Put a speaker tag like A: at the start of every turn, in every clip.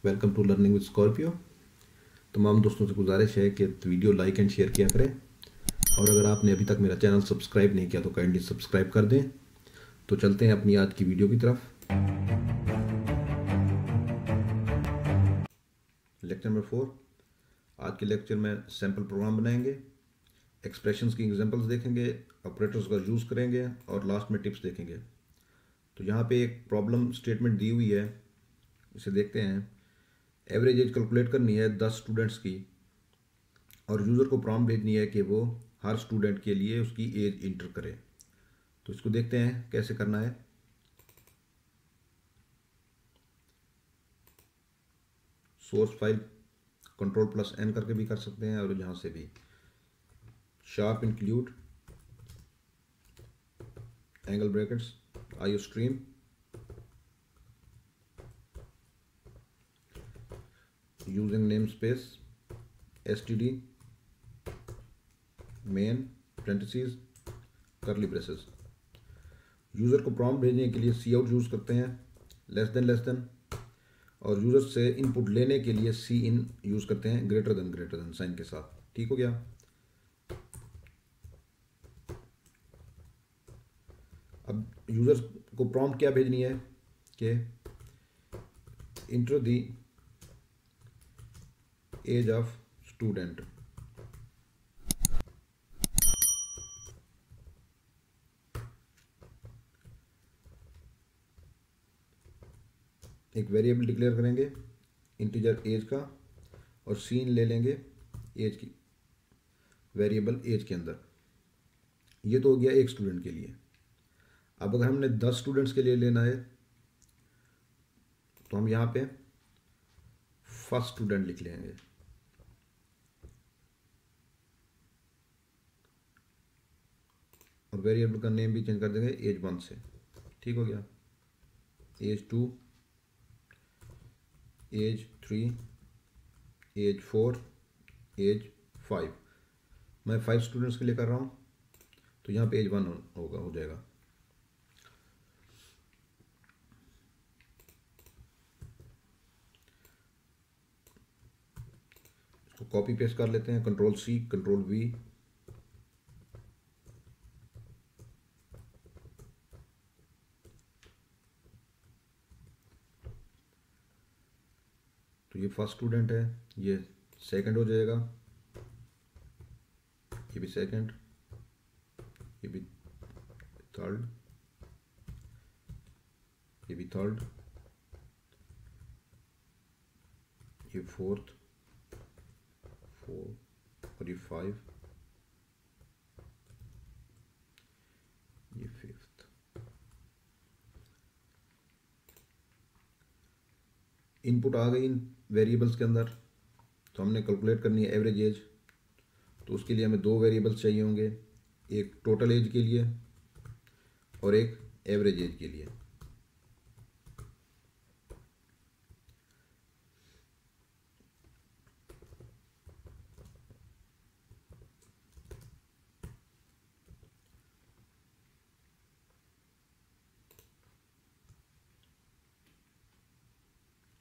A: Welcome to learning with Scorpio. तमाम दोस्तों से गुजारिश है कि वीडियो लाइक एंड शेयर किया करें, और अगर आपने अभी तक मेरा चैनल सब्सक्राइब नहीं किया तो काइंडली सब्सक्राइब कर दें। तो चलते हैं अपनी आज की वीडियो की तरफ। Lecture number 4। आज के लेक्चर में सैम्पल प्रोग्राम बनाएंगे, एक्सप्रेशंस की एग्जांपल्स देखेंगे, ऑपरेटर्स का यूज़ करेंगे और लास्ट में टिप्स देखेंगे। तो यहाँ पे एक प्रॉब्लम स्टेटमेंट दी हुई है, इसे देखते हैं। एवरेज एज कैलकुलेट करनी है 10 स्टूडेंट्स की, और यूज़र को प्रॉम्प्ट भेजनी है कि वो हर स्टूडेंट के लिए उसकी एज इंटर करे। तो इसको देखते हैं कैसे करना है। सोर्स फाइल कंट्रोल+N करके भी कर सकते हैं, और यहाँ से भी sharp include angle brackets IO stream using name space std main parentheses करली ब्रेसेस। यूज़र को प्रॉम्प्ट भेजने के लिए सी आउट यूज़ करते हैं, लेस देन, और यूज़र से इनपुट लेने के लिए सी इन यूज़ करते हैं ग्रेटर देन साइन के साथ। ठीक हो गया। अब यूज़र को प्रॉम्प्ट क्या भेजनी है कि enter the age of student. एक वेरिएबल डिक्लेयर करेंगे इंटीजर एज का, और सीन ले लेंगे एज की वेरिएबल एज के अंदर। ये तो हो गया एक स्टूडेंट के लिए। अब अगर हमने 10 स्टूडेंट्स के लिए लेना है तो हम यहाँ पे फर्स्ट स्टूडेंट लिख लेंगे, और वेरिएबल का नेम भी चेंज कर देंगे एज 1 से। ठीक हो गया। Age 2, age 3, age 4, age 5। मैं 5 स्टूडेंट्स के लिए कर रहा हूँ, तो यहाँ पे एज 1 होगा, हो जाएगा। इसको कॉपी पेस्ट कर लेते हैं, कंट्रोल+C कंट्रोल+V। तो ये फर्स्ट स्टूडेंट है, ये सेकंड हो जाएगा, ये भी सेकंड, ये भी थर्ड, ये भी थर्ड, ये फोर्थ, और ये 5, ये 5th। इनपुट आ गई इन वेरिएबल्स के अंदर। तो हमने कैलकुलेट करनी है एवरेज एज। तो उसके लिए हमें 2 वेरिएबल्स चाहिए होंगे, एक टोटल एज के लिए और एक एवरेज एज के लिए।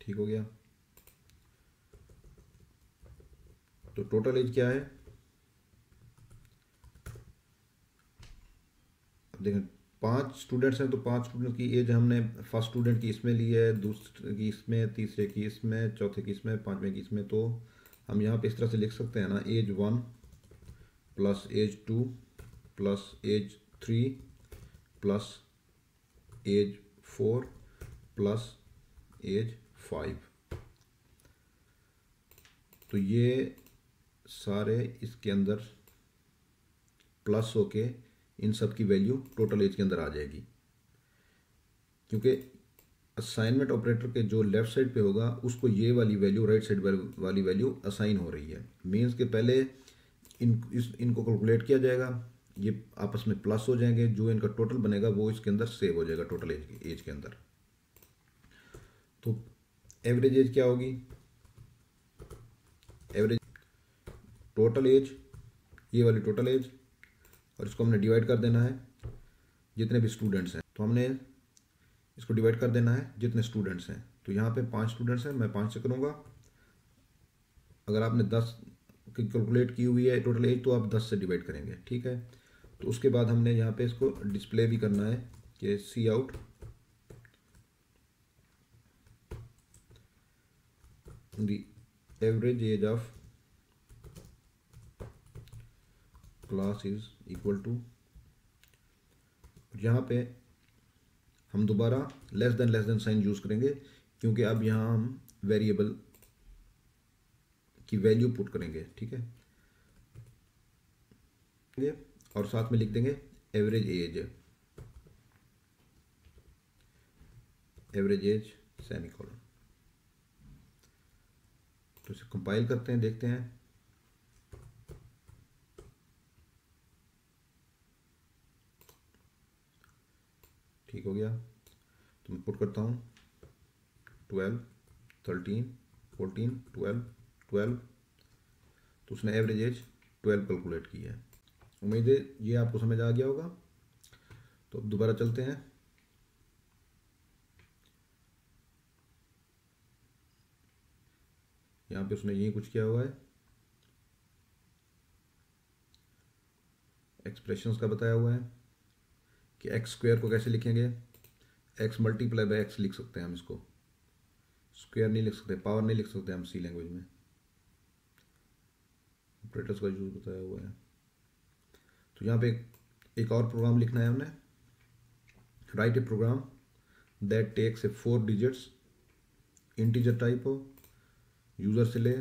A: ठीक हो गया। तो टोटल एज क्या है, अब देखें 5 स्टूडेंट्स हैं, तो 5 स्टूडेंट की एज हमने फर्स्ट स्टूडेंट की इसमें ली है, दूसरे की इसमें, तीसरे की इसमें, चौथे की इसमें, पांचवें की इसमें। तो हम यहाँ पे इस तरह से लिख सकते हैं ना, age 1 plus age 2 plus age 3 plus age 4 plus age 5। तो ये सारे इसके अंदर प्लस होके इन सब की वैल्यू टोटल एज के अंदर आ जाएगी, क्योंकि असाइनमेंट ऑपरेटर के जो लेफ्ट साइड पे होगा उसको ये वाली वैल्यू, राइट साइड वाली वैल्यू असाइन हो रही है। मीन्स के पहले इनको कैलकुलेट किया जाएगा, ये आपस में प्लस हो जाएंगे, जो इनका टोटल बनेगा वो इसके अंदर सेव हो जाएगा टोटल एज के अंदर। तो एवरेज एज क्या होगी, एवरेज टोटल एज, ये वाली टोटल एज, और इसको हमने डिवाइड कर देना है जितने भी स्टूडेंट्स हैं। तो हमने इसको डिवाइड कर देना है जितने स्टूडेंट्स हैं। तो यहाँ पे 5 स्टूडेंट्स हैं, मैं 5 से करूँगा। अगर आपने 10 की कैलकुलेट की हुई है टोटल एज, तो आप 10 से डिवाइड करेंगे, ठीक है। तो उसके बाद हमने यहाँ पे इसको डिस्प्ले भी करना है कि cout the average age of class is equal to, यहाँ पे हम दोबारा लेस देन साइन यूज़ करेंगे, क्योंकि अब यहाँ हम वेरिएबल की वैल्यू पुट करेंगे, ठीक है। और साथ में लिख देंगे एवरेज एज सेमीकोलन। तो इसे कंपाइल करते हैं, देखते हैं। ठीक हो गया। तो मैं पुट करता हूँ 12, 13, 14, 12। तो उसने एवरेज एज 12 कैलकुलेट की है। उम्मीद है ये आपको समझ आ गया होगा। तो अब दोबारा चलते हैं। यहाँ पे उसने यही कुछ किया हुआ है, एक्सप्रेशंस का बताया हुआ है कि एक्स स्क्वायर को कैसे लिखेंगे। एक्स मल्टीप्लाई बाय एक्स लिख सकते हैं हम इसको, स्क्वायर नहीं लिख सकते, पावर नहीं लिख सकते हम सी लैंग्वेज में। ऑपरेटर्स का यूज बताया हुआ है। तो यहाँ पे एक और प्रोग्राम लिखना है हमने। Write a program that takes a 4 digits integer type हो, यूज़र से ले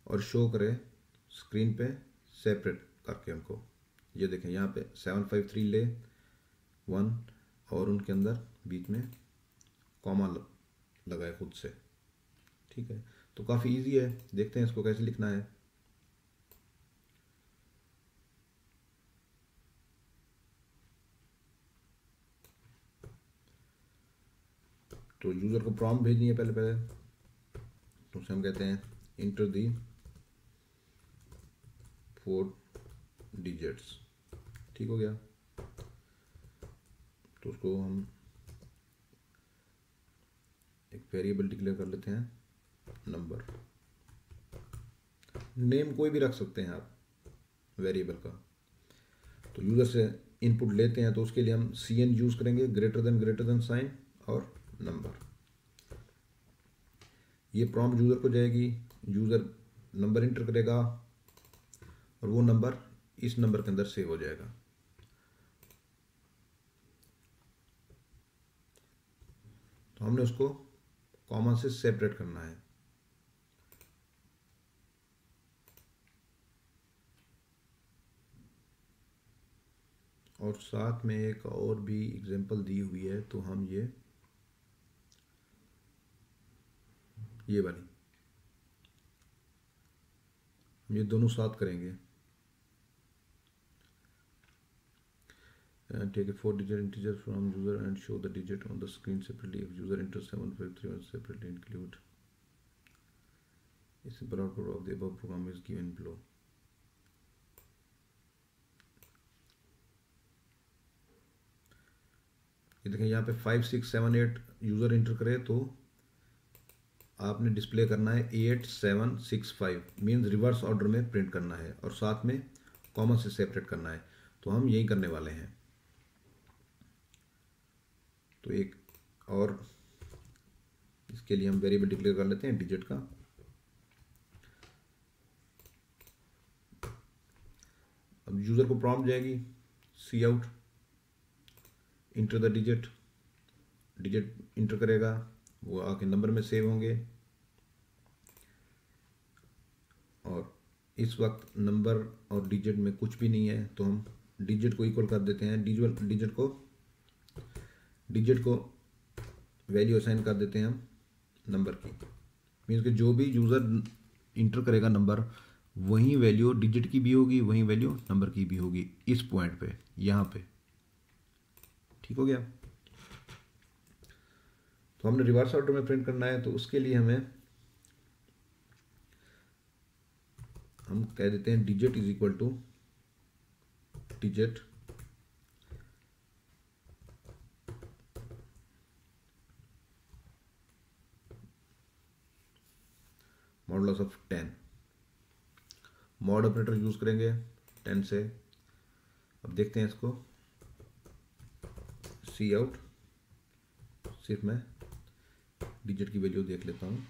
A: और शो करे स्क्रीन पे सेपरेट करके हमको। ये देखें यहाँ पे 753 ले 1 और उनके अंदर बीच में कॉमा लगाए खुद से, ठीक है। तो काफ़ी इजी है, देखते हैं इसको कैसे लिखना है। तो यूज़र को प्रॉम्प्ट भेजनी है पहले तो उसे हम कहते हैं इंटर दी 4 डिजिट्स, ठीक हो गया। तो उसको हम एक वेरिएबल डिक्लेयर कर लेते हैं नंबर। नेम कोई भी रख सकते हैं आप वेरिएबल का। तो यूज़र से इनपुट लेते हैं तो उसके लिए हम CN यूज़ करेंगे, ग्रेटर देन साइन और नंबर। ये प्रॉम्प्ट यूज़र को जाएगी, यूज़र नंबर इंटर करेगा और वो नंबर इस नंबर के अंदर सेव हो जाएगा। तो हमने उसको कॉमा से सेपरेट करना है। और साथ में एक और भी एग्जांपल दी हुई है, तो हम ये वाली ये दोनों साथ करेंगे। Take a 4 digit integer from user and show the digit on the screen separately if user enters 7531 separately include a simple output of the above program is given below। ये देखें यहाँ पे 5 6 7 8 यूजर इंटर करे तो आपने display करना है 8 7 6 5, means reverse order में प्रिंट करना है और साथ में कॉमा से सेपरेट करना है। तो हम यही करने वाले हैं। तो एक और इसके लिए हम वेरिएबल डिक्लेयर कर लेते हैं डिजिट का। अब यूज़र को प्रॉम्प्ट जाएगी cout enter the digit enter करेगा, वो आके नंबर में सेव होंगे। और इस वक्त नंबर और डिजिट में कुछ भी नहीं है, तो हम डिजिट को इक्वल कर देते हैं, डिजिट को वैल्यू असाइन कर देते हैं हम नंबर की। मीन्स कि जो भी यूज़र इंटर करेगा नंबर, वही वैल्यू डिजिट की भी होगी, वही वैल्यू नंबर की भी होगी इस पॉइंट पे, यहाँ पे। ठीक हो गया। तो हमने रिवर्स ऑर्डर में प्रिंट करना है, तो उसके लिए हम कह देते हैं digit is equal two digit modulus of 10, mod operator use करेंगे 10 से। अब देखते हैं इसको, सी आउट, सिर्फ मैं डिजिट की वैल्यू देख लेता हूँ।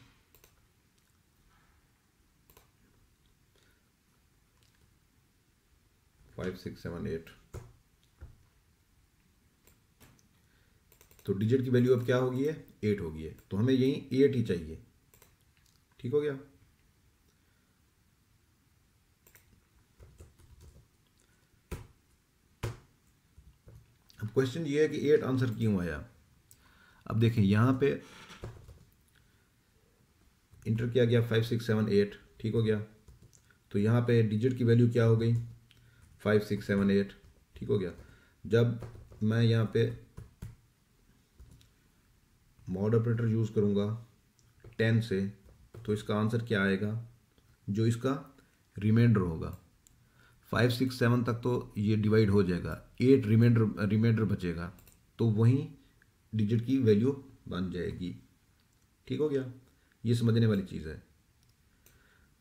A: फाइव सिक्स सेवन एट, तो डिजिट की वैल्यू अब क्या होगी है, 8 होगी है, तो हमें यही 8 ही चाहिए। ठीक हो गया। अब क्वेश्चन ये है कि 8 आंसर क्यों आया। अब देखें यहाँ पे इंटर किया गया 5678, ठीक हो गया। तो यहाँ पे डिजिट की वैल्यू क्या हो गई, 5678, ठीक हो गया। जब मैं यहाँ पे मॉड ऑपरेटर यूज़ करूँगा 10 से, तो इसका आंसर क्या आएगा, जो इसका रिमाइंडर होगा। 567 तक तो ये डिवाइड हो जाएगा, 8 रिमाइंडर बचेगा, तो वहीं डिजिट की वैल्यू बन जाएगी। ठीक हो गया, ये समझने वाली चीज़ है।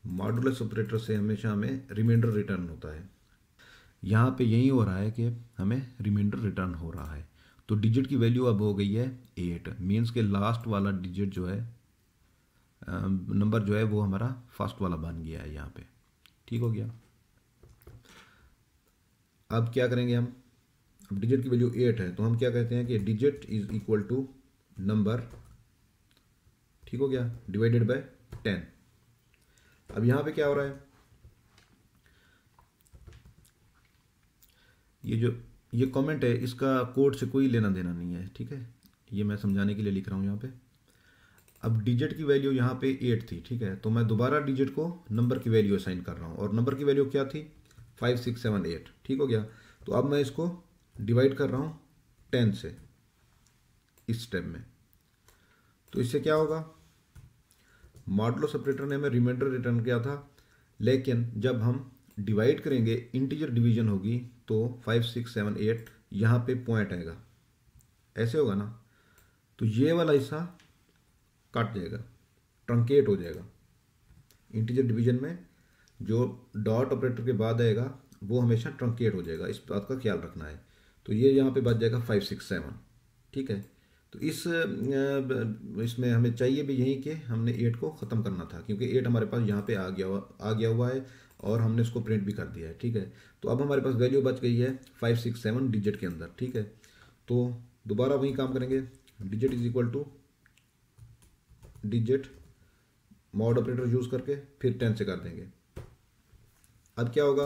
A: मॉडुलस ऑपरेटर से हमेशा हमें रिमाइंडर रिटर्न होता है। यहाँ पे यही हो रहा है कि हमें रिमाइंडर रिटर्न हो रहा है। तो डिजिट की वैल्यू अब हो गई है 8, मीन्स के लास्ट वाला डिजिट जो है, नंबर जो है वो हमारा फर्स्ट वाला बन गया है यहाँ पे। ठीक हो गया। अब क्या करेंगे हम, अब डिजिट की वैल्यू 8 है, तो हम क्या कहते हैं कि digit is equal to number, ठीक हो गया, डिवाइडेड बाय 10। अब यहाँ पे क्या हो रहा है, ये कमेंट है, इसका कोड से कोई लेना देना नहीं है, ठीक है, ये मैं समझाने के लिए लिख रहा हूँ यहाँ पे। अब डिजिट की वैल्यू यहाँ पे 8 थी, ठीक है, तो मैं दोबारा डिजिट को नंबर की वैल्यू असाइन कर रहा हूँ, और नंबर की वैल्यू क्या थी, 5678, ठीक हो गया। तो अब मैं इसको डिवाइड कर रहा हूँ 10 से इस स्टेप में। तो इससे क्या होगा, मॉडुलस ऑपरेटर ने हमें रिमाइंडर रिटर्न किया था, लेकिन जब हम डिवाइड करेंगे, इंटीजर डिवीजन होगी, तो 5678 यहाँ पे पॉइंट आएगा, ऐसे होगा ना, तो ये वाला हिस्सा कट जाएगा, ट्रंकेट हो जाएगा। इंटीजर डिवीजन में जो डॉट ऑपरेटर के बाद आएगा वो हमेशा ट्रंकेट हो जाएगा, इस बात का ख्याल रखना है। तो ये यहाँ पे बच जाएगा 567, ठीक है। तो इसमें हमें चाहिए भी यही कि हमने 8 को ख़त्म करना था, क्योंकि 8 हमारे पास यहाँ पे आ गया हुआ है, और हमने उसको प्रिंट भी कर दिया है, ठीक है। तो अब हमारे पास वैल्यू बच गई है 567 डिजिट के अंदर, ठीक है। तो दोबारा वही काम करेंगे, digit is equal two digit mod operator use करके फिर 10 से कर देंगे। अब क्या होगा,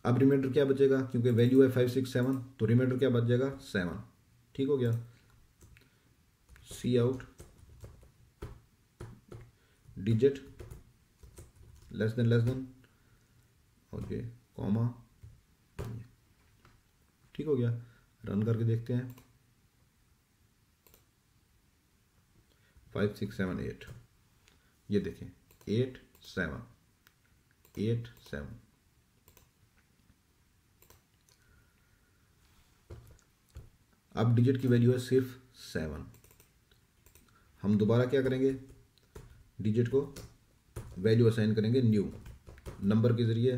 A: अब रिमाइंडर क्या बचेगा, क्योंकि वैल्यू है 567, तो रिमाइंडर क्या बच जाएगा 7, ठीक हो गया। सी आउट डिजिट लेस देन और ये कॉमा, ठीक हो गया। रन करके देखते हैं, 5678, ये देखें 8 7 8 7। अब डिजिट की वैल्यू है सिर्फ 7। हम दोबारा क्या करेंगे, डिजिट को वैल्यू असाइन करेंगे न्यू, नंबर के ज़रिए,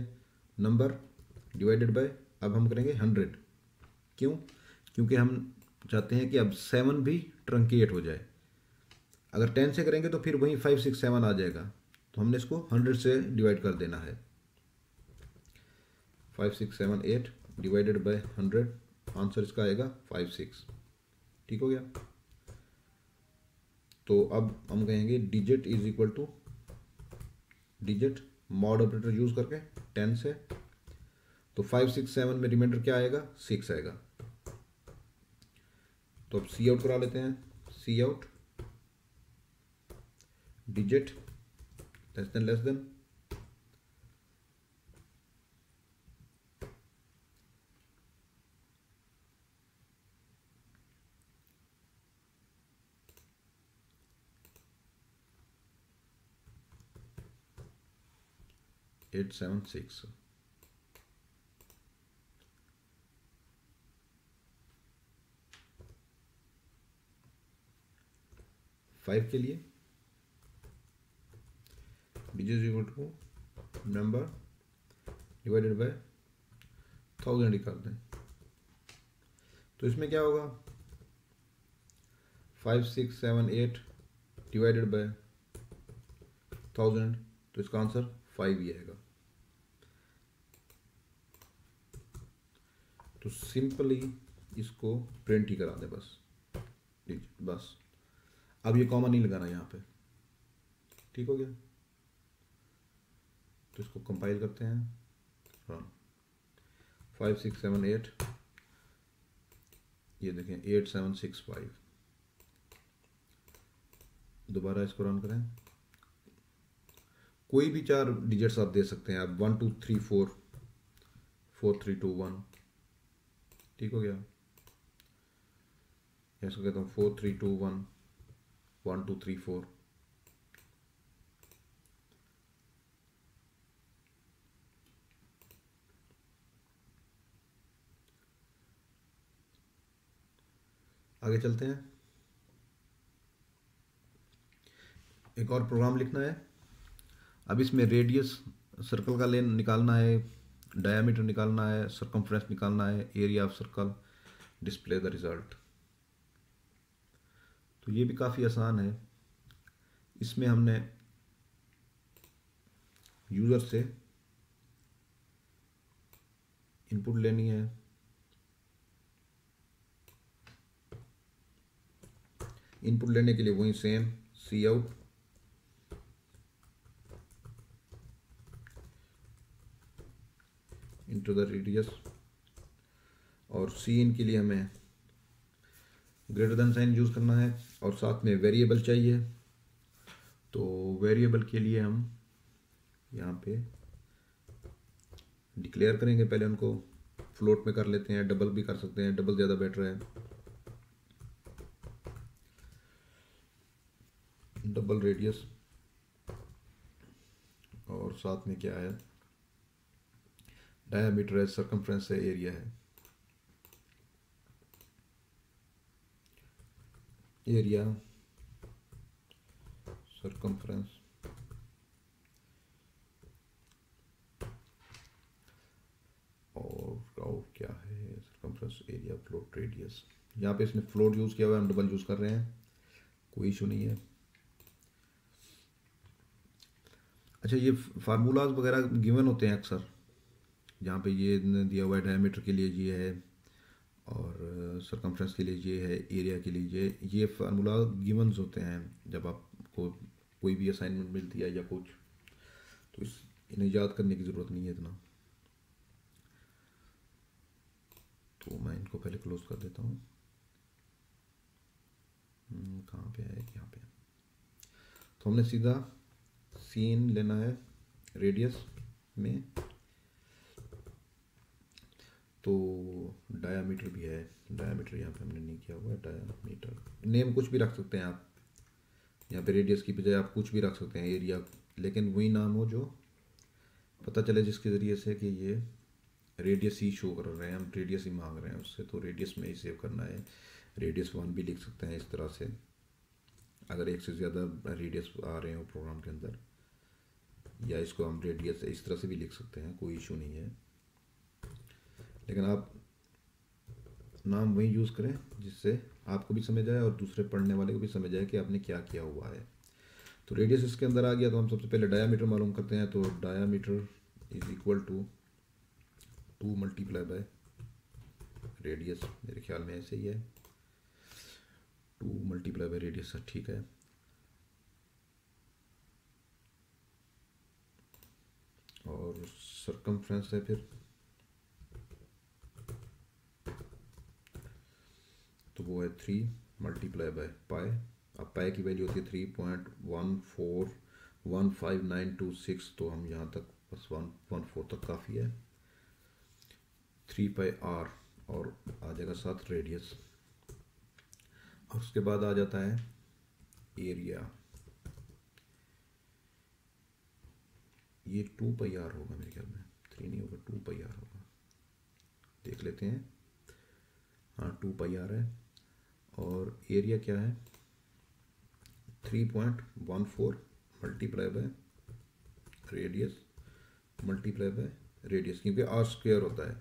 A: नंबर डिवाइडेड बाय, अब हम करेंगे 100। क्यों, क्योंकि हम चाहते हैं कि अब 7 भी ट्रंकेट हो जाए। अगर 10 से करेंगे तो फिर वहीं 567 आ जाएगा, तो हमने इसको 100 से डिवाइड कर देना है। 5678 डिवाइडेड बाय 100, आंसर इसका आएगा 56, ठीक हो गया। तो अब हम कहेंगे digit is equal two digit mod operator use करके 10 से, तो 567 में रिमाइंडर क्या आएगा, 6 आएगा। तो अब सी आउट करा लेते हैं, cout digit less than 876। Five के लिए digit is equal to number divided by 1000 निकाल दें। तो इसमें क्या होगा, 5 6 7 8 डिवाइडेड बाय 1000, तो इसका आंसर 5 ही आएगा। तो सिंपली इसको प्रिंट ही करा दें बस, बस। अब ये कॉमा नहीं लगाना यहाँ पे, ठीक हो गया। तो इसको कंपाइल करते हैं, रन। 5 6 7 8, ये देखें 8 7 6 5। दोबारा इसको रन करें। कोई भी 4 डिजिट्स आप दे सकते हैं, आप 1 2 3 4 4 3 2 1, ठीक हो गया। इसको कहता हूँ 4 3 2 1 1 2 3 4। आगे चलते हैं। एक और प्रोग्राम लिखना है। अब इसमें रेडियस सर्कल का लेन निकालना है, डायामीटर निकालना है, सरकमफ्रेंस निकालना है, area of circle, display the result. तो ये भी काफ़ी आसान है। इसमें हमने यूज़र से इनपुट लेनी है। इनपुट लेने के लिए वही same cout into the radius, और सी इन के लिए हमें ग्रेटर देन साइन यूज़ करना है, और साथ में वेरिएबल चाहिए। तो वेरिएबल के लिए हम यहाँ पे डिक्लेयर करेंगे। पहले उनको फ्लोट में कर लेते हैं, डबल भी कर सकते हैं, डबल ज़्यादा बेटर है। डबल रेडियस, और साथ में क्या है, डायामीटर है, सरकमफ्रेंस है, एरिया है। एरिया, सरकमफ्रेंस, और क्या है, सरकमफ्रेंस, एरिया, फ्लोट, रेडियस। यहाँ पे इसने फ्लोट यूज़ किया हुआ है, हम डबल यूज़ कर रहे हैं, कोई इशू नहीं है। अच्छा, ये फार्मूलाज वगैरह गिवन होते हैं अक्सर, जहाँ पे ये दिया हुआ है डायमीटर के लिए ये है, और सरकमफ्रेंस के लिए ये है, एरिया के लिए ये फार्मूला गिवन्स होते हैं जब आपको कोई भी असाइनमेंट मिलती है या कुछ। तो इन्हें याद करने की ज़रूरत नहीं है इतना। तो मैं इनको पहले क्लोज कर देता हूँ। कहाँ पे है, यहाँ पे। तो हमने सीधा सीन लेना है रेडियस में, तो डायामीटर भी है, डायामीटर यहाँ पे हमने नहीं किया हुआ है। डायामीटर नेम कुछ भी रख सकते हैं आप, यहाँ पे रेडियस की बजाय आप कुछ भी रख सकते हैं, एरिया, लेकिन वही नाम हो जो पता चले, जिसके ज़रिए से कि ये रेडियस ही शो कर रहे हैं, हम रेडियस ही मांग रहे हैं उससे, तो रेडियस में ही सेव करना है। रेडियस 1 भी लिख सकते हैं इस तरह से, अगर एक से ज़्यादा रेडियस आ रहे हो प्रोग्राम के अंदर, या इसको हम रेडियस इस तरह से भी लिख सकते हैं, कोई इशू नहीं है। लेकिन आप नाम वही यूज़ करें जिससे आपको भी समझ आए और दूसरे पढ़ने वाले को भी समझ आए कि आपने क्या किया हुआ है। तो रेडियस इसके अंदर आ गया, तो हम सबसे पहले डायामीटर मालूम करते हैं। तो diameter is equal to 2 multiply by radius, मेरे ख्याल में ऐसे ही है, 2 मल्टीप्लाई बाय रेडियस, ठीक है। और सरकमफ्रेंस है फिर, तो वो है 3 मल्टीप्लाई बाय पाई। अब पाई की वैल्यू होती है 3.1415926, तो हम यहाँ तक बस 114 तक काफ़ी है। 3 पाई आर, और आ जाएगा साथ रेडियस, और उसके बाद आ जाता है एरिया। ये 2 पाई आर होगा मेरे ख्याल में, 3 नहीं होगा, 2 पाई आर होगा, देख लेते हैं। हाँ, 2 पाई आर है। और एरिया क्या है, 3.14 multiply by radius multiply by radius, क्योंकि आर स्क्वायर होता है,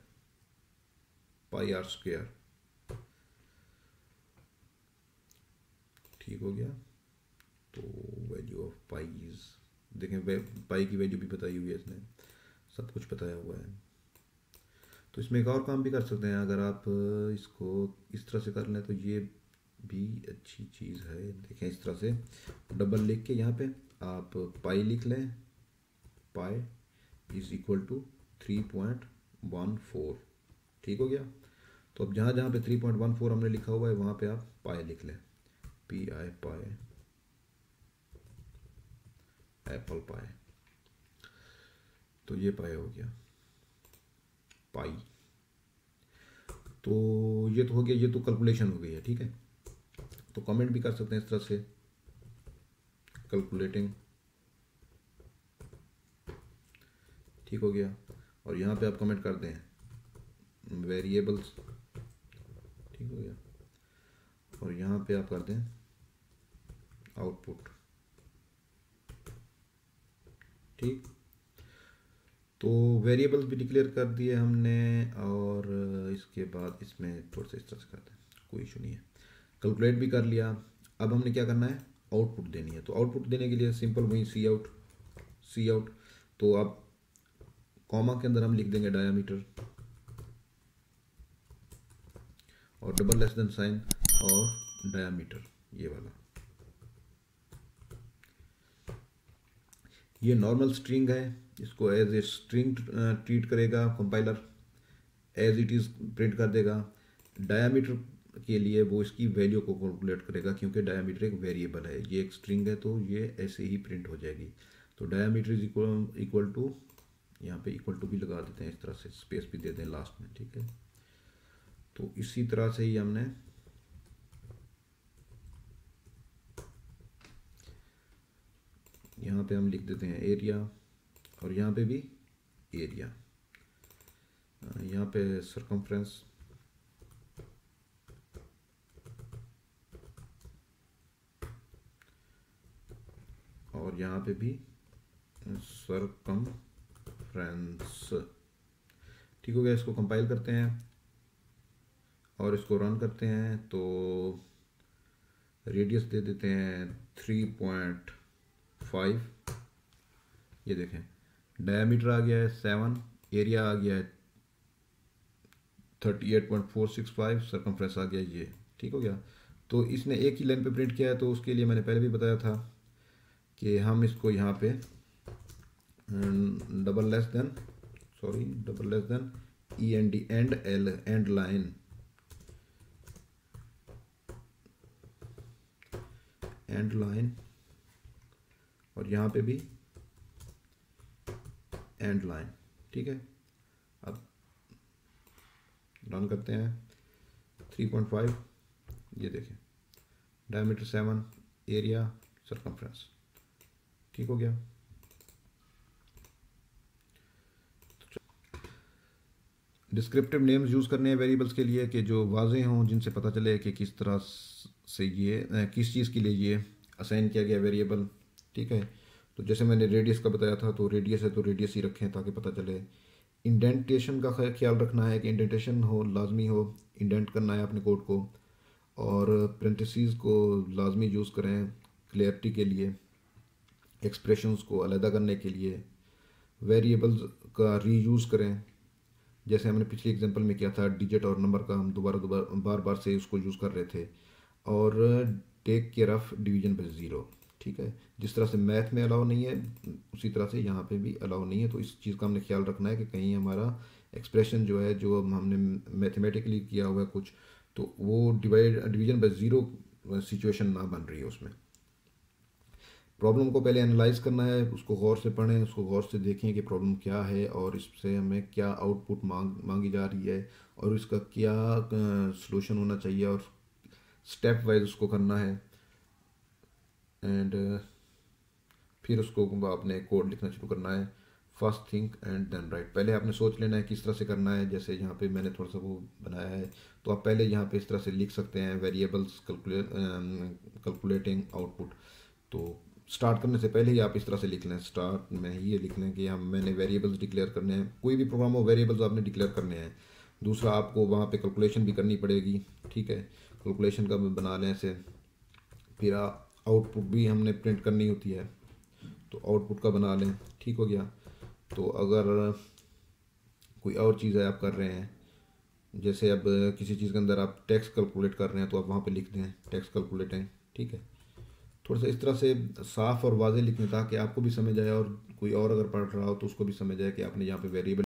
A: पाई आर स्क्वायर। ठीक हो गया। तो वैल्यू ऑफ पाई इज, देखें पाई की वैल्यू भी बताई हुई है इसने, सब कुछ बताया हुआ है। तो इसमें एक और काम भी कर सकते हैं, अगर आप इसको इस तरह से कर लें तो ये भी अच्छी चीज़ है। देखें इस तरह से डबल लिख के यहाँ पे आप पाई लिख लें, पाई इज इक्वल टू 3.14। ठीक हो गया। तो अब जहाँ जहाँ पे 3.14 हमने लिखा हुआ है वहाँ पे आप पाई लिख लें, P I pi, apple pie. तो ये पाई हो गया पाई। तो ये तो हो गया, ये तो कैलकुलेशन हो गई है। ठीक है, तो कमेंट भी कर सकते हैं इस तरह से, कैलकुलेटिंग। ठीक हो गया। और यहाँ पे आप कमेंट कर दें वेरिएबल्स। ठीक हो गया। और यहाँ पे आप कर दें आउटपुट। ठीक, तो वेरिएबल्स भी डिक्लेयर कर दिए हमने, और इसके बाद इसमें थोड़ा सा इस तरह से करते हैं, कोई इशू नहीं है। कैलकुलेट भी कर लिया। अब हमने क्या करना है, आउटपुट देनी है। तो आउटपुट देने के लिए सिंपल वही सी आउट। तो अब कॉमा के अंदर हम लिख देंगे डायामीटर और डबल लेस देन साइन और डायामीटर, ये वाला। ये नॉर्मल स्ट्रिंग है, इसको एज ए स्ट्रिंग ट्रीट करेगा compiler, as it is print कर देगा। डायामीटर के लिए वो इसकी वैल्यू को कैलकुलेट करेगा, क्योंकि डायामीटर एक वेरिएबल है, ये एक स्ट्रिंग है, तो ये ऐसे ही प्रिंट हो जाएगी। तो डायामीटर इज इक्वल टू, यहाँ पे इक्वल टू भी लगा देते हैं, इस तरह से स्पेस भी दे दें लास्ट में। ठीक है, तो इसी तरह से ही हमने यहाँ पे हम लिख देते हैं एरिया, और यहाँ पे भी एरिया, यहाँ पे सरकमफ्रेंस, और यहाँ पे भी सरकमफ्रेंस। ठीक हो गया। इसको कंपाइल करते हैं और इसको रन करते हैं। तो रेडियस दे देते हैं 3.5, ये देखें डायामीटर आ गया है 7, एरिया आ गया है 38.465, सरकमफ्रेंस आ गया ये। ठीक हो गया। तो इसने एक ही लाइन पे प्रिंट किया है, तो उसके लिए मैंने पहले भी बताया था कि हम इसको यहाँ पे double less then END and line, और यहाँ पे भी एंड लाइन। ठीक है, अब रन करते हैं। 3.5, ये देखें डायमीटर 7, एरिया, सरकमफ्रेंस। ठीक हो गया। डिस्क्रिप्टिव नेम्स यूज़ करने हैं वेरिएबल्स के लिए कि जो वाज़ेह हों, जिनसे पता चले कि किस तरह से ये किस चीज़ के लिए ये असाइन किया गया वेरिएबल। ठीक है, तो जैसे मैंने रेडियस का बताया था, तो रेडियस है तो रेडियस ही रखें ताकि पता चले। इंडेंटेशन का ख्याल रखना है कि इंडेंटेशन हो, लाजमी हो, इंडेंट करना है अपने कोड को, और पेरेंथेसिस को लाजमी यूज़ करें क्लियरिटी के लिए, एक्सप्रेशंस को अलहदा करने के लिए। वेरिएबल्स का रीयूज़ करें, जैसे हमने पिछले एग्जांपल में किया था, डिजिट और नंबर का हम बार बार से उसको यूज़ कर रहे थे। और take care of division by zero. ठीक है, जिस तरह से मैथ में अलाउ नहीं है, उसी तरह से यहाँ पे भी अलाउ नहीं है। तो इस चीज़ का हमने ख्याल रखना है कि कहीं हमारा एक्सप्रेशन जो है, जो हमने मैथमेटिकली किया हुआ है कुछ, तो वो डिवीजन बाय ज़ीरो सिचुएशन ना बन रही है उसमें। प्रॉब्लम को पहले एनालाइज करना है, उसको गौर से पढ़ें, उसको गौर से देखें कि प्रॉब्लम क्या है और इससे हमें क्या आउटपुट मांगी जा रही है और इसका क्या सलूशन होना चाहिए, और स्टेप वाइज उसको करना है। एंड फिर उसको आपने कोड लिखना शुरू करना है। First think and then write. पहले आपने सोच लेना है किस तरह से करना है। जैसे यहाँ पे मैंने थोड़ा सा वो बनाया है, तो आप पहले यहाँ पे इस तरह से लिख सकते हैं, वेरिएबल्स कैलकुलेटिंग आउटपुट। तो स्टार्ट करने से पहले ही आप इस तरह से लिख लें, स्टार्ट में ही ये लिख लें कि हम मैंने वेरिएबल्स डिक्लेयर करने हैं, कोई भी प्रोग्राम हो वेरिएबल्स आपने डिक्लेयर करने हैं। दूसरा आपको वहाँ पे कैलकुलेशन भी करनी पड़ेगी, ठीक है, कैलकुलेशन का बना लें ऐसे। फिर आउटपुट भी हमने प्रिंट करनी होती है, तो आउटपुट का बना लें, ठीक हो गया। तो अगर कोई और चीज़ है आप कर रहे हैं, जैसे अब किसी चीज़ के अंदर आप टैक्स कैलकुलेट कर रहे हैं, तो आप वहाँ पे लिख दें टैक्स कैलकुलेटिंग, ठीक है। थोड़ा सा इस तरह से साफ और वाज़ेह लिखें ताकि आपको भी समझ आए और कोई और अगर पढ़ रहा हो तो उसको भी समझ आए कि आपने यहाँ पे वेरिएबल